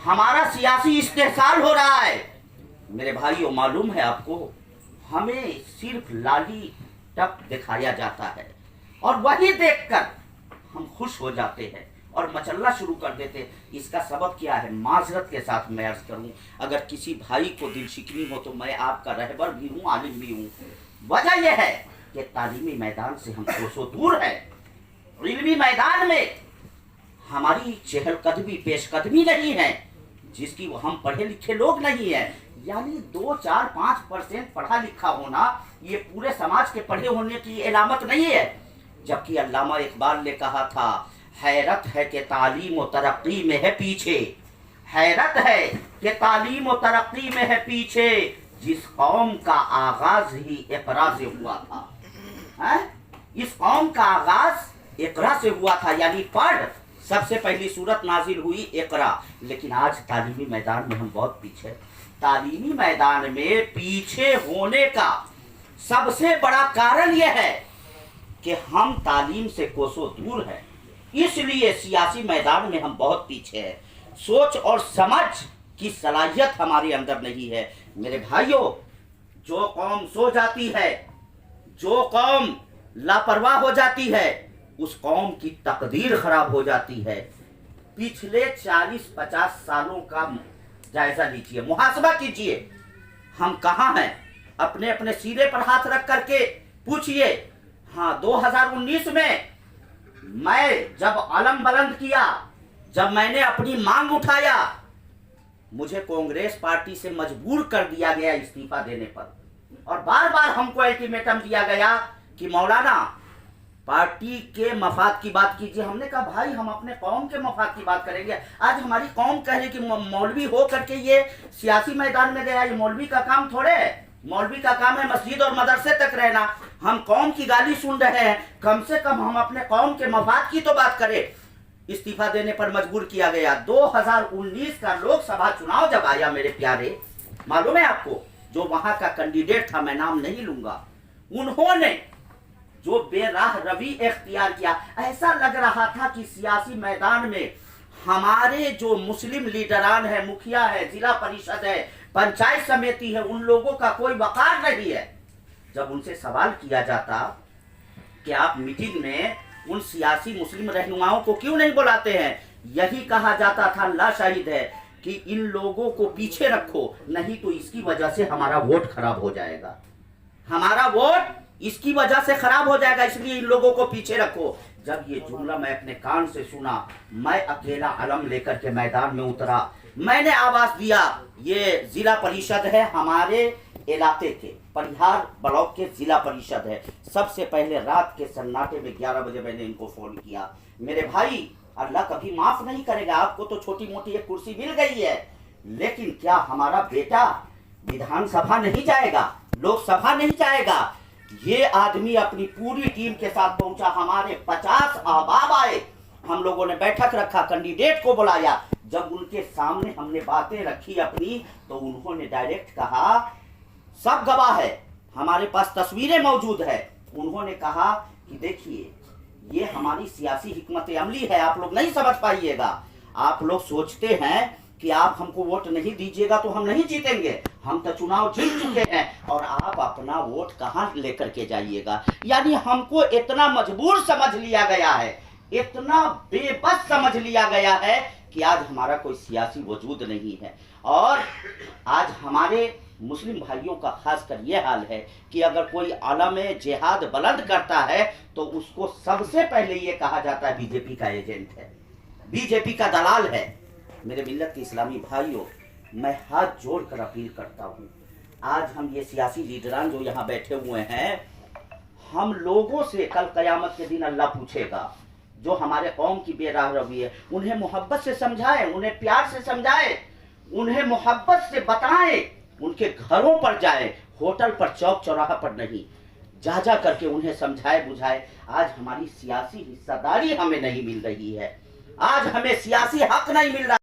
ہمارا سیاسی استحصال ہو رہا ہے۔ میرے بھائیوں، معلوم ہے آپ کو، ہمیں صرف لالی ٹپ دکھایا جاتا ہے اور وہی دیکھ کر ہم خوش ہو جاتے ہیں اور مچلنا شروع کر دیتے۔ اس کا سبب کیا ہے؟ معذرت کے ساتھ میں عرض کروں، اگر کسی بھائی کو دل شکنی ہو تو میں آپ کا رہبر بھی ہوں، عالم بھی ہوں۔ وجہ یہ ہے کہ تعلیمی میدان سے ہم کوسوں دور ہیں۔ علمی میدان میں ہماری چہل قدمی پیش قدمی نہیں ہے، جس کی ہم پڑھے لکھے لوگ نہیں ہیں۔ یعنی 2، 4، 5% پڑھا لکھا ہونا یہ پورے سماج کے پڑھے ہونے کی علامت نہیں ہے۔ جبکہ علامہ اقبال نے کہا تھا، حیرت ہے کہ تعلیم و ترقی میں ہے پیچھے، حیرت ہے کہ تعلیم و ترقی میں ہے پیچھے، جس قوم کا آغاز ہی اقرا سے ہوا تھا۔ اس قوم کا آغاز اقرا سے ہوا تھا، یعنی پڑھ، سب سے پہلی سورت نازل ہوئی اقرا۔ لیکن آج تعلیمی میدان میں ہم بہت پیچھے۔ تعلیمی میدان میں پیچھے ہونے کا سب سے بڑا کارن یہ ہے کہ ہم تعلیم سے کوسوں دور ہیں، اس لیے سیاسی میدان میں ہم بہت پیچھے ہیں۔ سوچ اور سمجھ کی صلاحیت ہمارے اندر نہیں ہے۔ میرے بھائیوں، جو قوم سو جاتی ہے، جو قوم لاپرواہ ہو جاتی ہے، اس قوم کی تقدیر خراب ہو جاتی ہے۔ پچھلے 40-50 سالوں کا جائزہ لیجئے، محاسبہ کیجئے، ہم کہاں ہیں؟ اپنے اپنے سینے پر ہاتھ رکھ کر کے پوچھئے۔ ہاں، 2019 میں میں جب علم بلند کیا، جب میں نے اپنی مانگ اٹھایا، مجھے کانگریس پارٹی سے مجبور کر دیا گیا استعفیٰ دینے پر، اور بار بار ہم کو الٹیمیٹم دیا گیا کہ مولانا پارٹی کے مفاد کی بات کیجیے۔ ہم نے کہا بھائی، ہم اپنے قوم کے مفاد کی بات کریں گے۔ آج ہماری قوم کہہ رہی کہ مولوی ہو کر کے یہ سیاسی میدان میں گیا، یہ مولوی کا کام تھوڑے ہے۔ مولوی کا کام ہے مسجد اور مدرسے تک رہنا۔ ہم قوم کی گالی سن رہے ہیں، کم سے کم ہم اپنے قوم کے مفاد کی تو بات کریں۔ استعفیٰ دینے پر مجبور کیا گیا۔ 2019 کا لوک سبھا چناؤ جب آیا میرے پیارے، معلوم ہے آپ کو، جو وہاں کا کینڈیڈیٹ تھا، میں نام نہیں لوں گا، انہوں نے جو بے راہ روی اختیار کیا، ایسا لگ رہا تھا کہ سیاسی میدان میں ہمارے جو مسلم لیڈران ہیں، مکھیا ہے، ضلع پریشد ہے، پنچایت سمیتی ہے، ان لوگوں کا کوئی وقار نہیں ہے۔ جب ان سے سوال کیا جاتا کہ آپ میٹنگ میں ان سیاسی مسلم رہنماؤں کو کیوں نہیں بلاتے ہیں، یہی کہا جاتا تھا، اللہ شاہد ہے، کہ ان لوگوں کو پیچھے رکھو، نہیں تو اس کی وجہ سے ہمارا ووٹ خراب ہو جائے گا، ہمارا ووٹ اس کی وجہ سے خراب ہو جائے گا، اس لیے ان لوگوں کو پیچھے رکھو۔ جب یہ جملہ میں اپنے کان سے سنا، میں اکیلا علم لے کر کے میدان میں اترا، میں نے آواز دیا۔ یہ ضلع پریشد ہے ہمارے علاقے کے، پریہار بلاک کے ضلع پریشد ہے۔ سب سے پہلے رات کے سناٹے میں 11 بجے میں نے ان کو فون کیا۔ میرے بھائی، اللہ کبھی معاف نہیں کرے گا، آپ کو تو چھوٹی موٹی ایک کرسی مل گئی ہے، لیکن کیا ہمارا بیٹا ودھان سبھا نہیں جائے گا، لوک سبھا نہیں جائے گا؟ یہ آدمی اپنی پوری ٹیم کے ساتھ پہنچا، ہمارے 50 احباب آئے، ہم لوگوں نے بیٹھک رکھا، کینڈیڈیٹ کو بلایا۔ جب ان کے سامنے ہم نے باتیں رکھی اپنی، تو انہوں نے ڈائریکٹ کہا، سب گواہ ہے، ہمارے پاس تصویریں موجود ہے، انہوں نے کہا کہ دیکھیے، یہ ہماری سیاسی حکمت عملی ہے، آپ لوگ نہیں سمجھ پائیے گا، آپ لوگ سوچتے ہیں کہ آپ ہم کو ووٹ نہیں دیجیے گا تو ہم نہیں جیتیں گے، ہم تو چناؤ جیت چکے ہیں، اور آپ اپنا ووٹ کہاں لے کر کے جائیے گا۔ یعنی ہم کو اتنا مجبور سمجھ لیا گیا ہے، اتنا بے بس سمجھ لیا گیا ہے کہ آج ہمارا کوئی سیاسی وجود نہیں ہے۔ اور آج ہمارے مسلم بھائیوں کا خاص کر یہ حال ہے کہ اگر کوئی علم جہاد بلند کرتا ہے تو اس کو سب سے پہلے یہ کہا جاتا ہے بی جے پی کا ایجنٹ ہے، بی جے پی کا دلال ہے۔ میرے ملت کے اسلامی بھائیوں، میں ہاتھ جوڑ کر اپیل کرتا ہوں، آج ہم یہ سیاسی لیڈران جو یہاں بیٹھے ہوئے ہیں، ہم لوگوں سے کل قیامت کے دن اللہ پوچھے گا، جو ہمارے قوم کی بے راہ روی ہے، انہیں محبت سے سمجھائیں، انہیں پیار سے سمجھائیں، انہیں محبت سے بتائیں، ان کے گھروں پر جائیں، ہوٹل پر، چوک چوراہا پر نہیں، جا جا کر کے انہیں سمجھائے بجھائے۔ آج ہماری سیاسی حصہ داری ہمیں نہیں مل رہی ہے، آج ہمیں سیاسی حق نہیں مل رہا۔